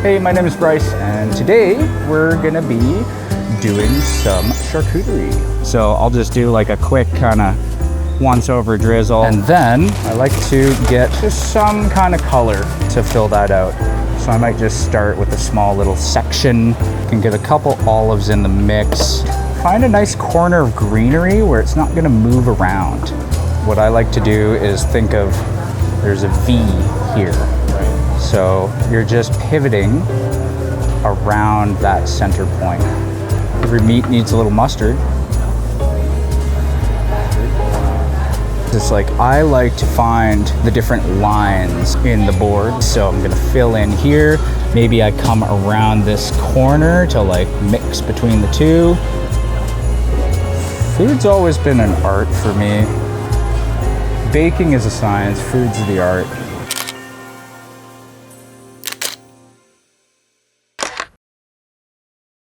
Hey, my name is Bryce, and today we're gonna be doing some charcuterie. So I'll just do like a quick kind of once over drizzle, and then I like to get just some kind of color to fill that out. So I might just start with a small little section. Can get a couple olives in the mix. Find a nice corner of greenery where it's not gonna move around. What I like to do is think of, there's a V here. So you're just pivoting around that center point. Every meat needs a little mustard. It's like, I like to find the different lines in the board. So I'm gonna fill in here. Maybe I come around this corner to like mix between the two. Food's always been an art for me. Baking is a science, food's the art.